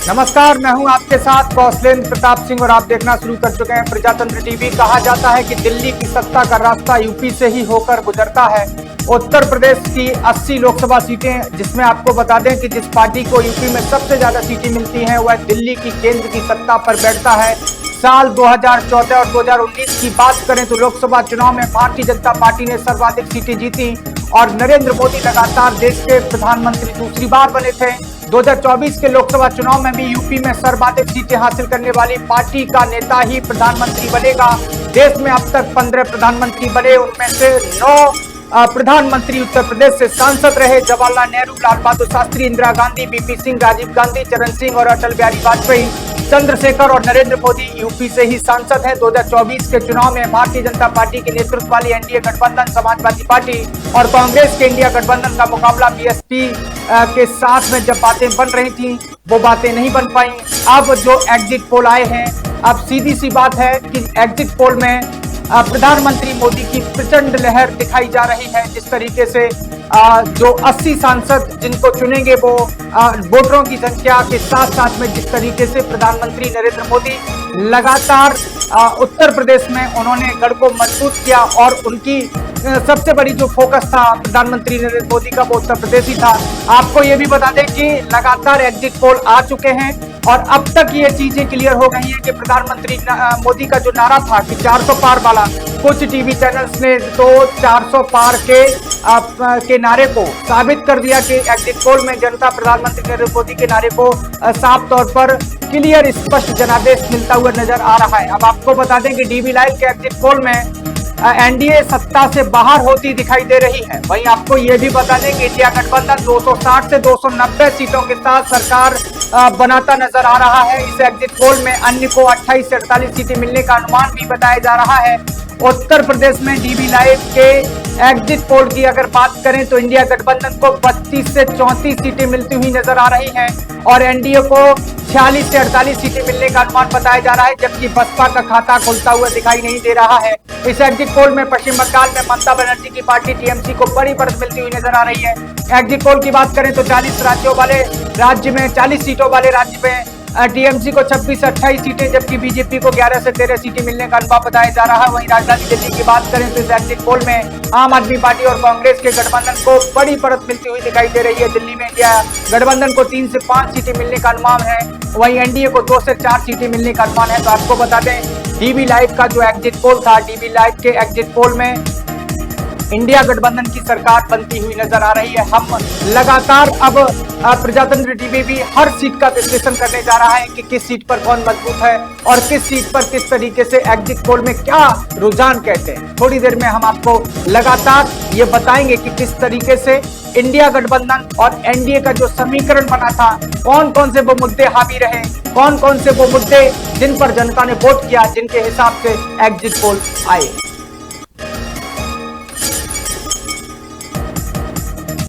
नमस्कार, मैं हूं आपके साथ कौशलेंद्र प्रताप सिंह और आप देखना शुरू कर चुके हैं प्रजातंत्र टीवी। कहा जाता है कि दिल्ली की सत्ता का रास्ता यूपी से ही होकर गुजरता है। उत्तर प्रदेश की 80 लोकसभा सीटें, जिसमें आपको बता दें कि जिस पार्टी को यूपी में सबसे ज्यादा सीटें मिलती हैं वह दिल्ली की केंद्र की सत्ता पर बैठता है। साल 2014 और 2019 की बात करें तो लोकसभा चुनाव में भारतीय जनता पार्टी ने सर्वाधिक सीटें जीती और नरेंद्र मोदी लगातार देश के प्रधानमंत्री दूसरी बार बने थे। 2024 के लोकसभा चुनाव में भी यूपी में सर्वाधिक सीटें हासिल करने वाली पार्टी का नेता ही प्रधानमंत्री बनेगा। देश में अब तक 15 प्रधानमंत्री बने, उनमें से 9 प्रधानमंत्री उत्तर प्रदेश से सांसद रहे। जवाहरलाल नेहरू, लाल बहादुर शास्त्री, इंदिरा गांधी, बीपी सिंह, राजीव गांधी, चरण सिंह और अटल बिहारी वाजपेयी, चंद्रशेखर और नरेंद्र मोदी यूपी से ही सांसद हैं। 2024 के चुनाव में भारतीय जनता पार्टी के नेतृत्व वाली एनडीए गठबंधन, समाजवादी पार्टी और कांग्रेस के इंडिया गठबंधन का मुकाबला बीएसपी के साथ में जब बातें बन रही थी वो बातें नहीं बन पाई। अब जो एग्जिट पोल आए हैं, अब सीधी सी बात है कि एग्जिट पोल में प्रधानमंत्री मोदी की प्रचंड लहर दिखाई जा रही है। जिस तरीके से जो 80 सांसद जिनको चुनेंगे वो वोटरों की संख्या के साथ साथ में जिस तरीके से प्रधानमंत्री नरेंद्र मोदी लगातार उत्तर प्रदेश में उन्होंने गढ़ को मजबूत किया और उनकी सबसे बड़ी जो फोकस था प्रधानमंत्री नरेंद्र मोदी का वो उत्तर प्रदेश ही था। आपको ये भी बता दें कि लगातार एग्जिट पोल आ चुके हैं और अब तक ये चीजें क्लियर हो गई हैं कि प्रधानमंत्री मोदी का जो नारा था कि 400 पार वाला, कुछ टीवी चैनल्स ने तो 400 पार के नारे को साबित कर दिया कि एग्जिट पोल में जनता प्रधानमंत्री नरेंद्र मोदी के नारे को साफ तौर पर क्लियर स्पष्ट जनादेश मिलता हुआ नजर आ रहा है। अब आपको बता दें कि डीबी लाइव के एग्जिट पोल में एनडीए सत्ता से बाहर होती दिखाई दे रही है। वहीं आपको ये भी बता दें कि इंडिया गठबंधन 260 से 290 सीटों के साथ सरकार बनाता नजर आ रहा है। इस एग्जिट पोल में अन्य को 28 से 48 सीटें मिलने का अनुमान भी बताया जा रहा है। उत्तर प्रदेश में डीबी लाइव के एग्जिट पोल की अगर बात करें तो इंडिया गठबंधन को 32 से 34 सीटें मिलती हुई नजर आ रही हैं और एनडीए को 46 से 48 सीटें मिलने का अनुमान बताया जा रहा है, जबकि बसपा का खाता खुलता हुआ दिखाई नहीं दे रहा है। इस एग्जिट पोल में पश्चिम बंगाल में ममता बनर्जी की पार्टी टीएमसी को बड़ी बढ़त मिलती हुई नजर आ रही है। एग्जिट पोल की बात करें तो 40 सीटों वाले राज्य में टीएमसी को 26 से 28 सीटें, जबकि बीजेपी को 11 से 13 सीटें मिलने का अनुमान बताया जा रहा है। वहीं राजधानी दिल्ली की बात करें तो इस एग्जिट पोल में आम आदमी पार्टी और कांग्रेस के गठबंधन को बड़ी बढ़त मिलती हुई दिखाई दे रही है। दिल्ली में इंडिया गठबंधन को 3 से 5 सीटें मिलने का अनुमान है, वहीं एनडीए को 2 से 4 सीटें मिलने का अनुमान है। तो आपको बता दें डीबी लाइव का जो एग्जिट पोल था, डीबी लाइव के एग्जिट पोल में इंडिया गठबंधन की सरकार बनती हुई नजर आ रही है। हम लगातार अब प्रजातंत्र टीवी भी हर सीट का विश्लेषण करने जा रहा है कि किस सीट पर कौन मजबूत है और किस सीट पर किस तरीके से एग्जिट पोल में क्या रुझान कहते हैं। थोड़ी देर में हम आपको लगातार ये बताएंगे कि किस तरीके से इंडिया गठबंधन और एनडीए का जो समीकरण बना था, कौन कौन से वो मुद्दे हावी रहे, कौन कौन से वो मुद्दे जिन पर जनता ने वोट किया, जिनके हिसाब से एग्जिट पोल आए।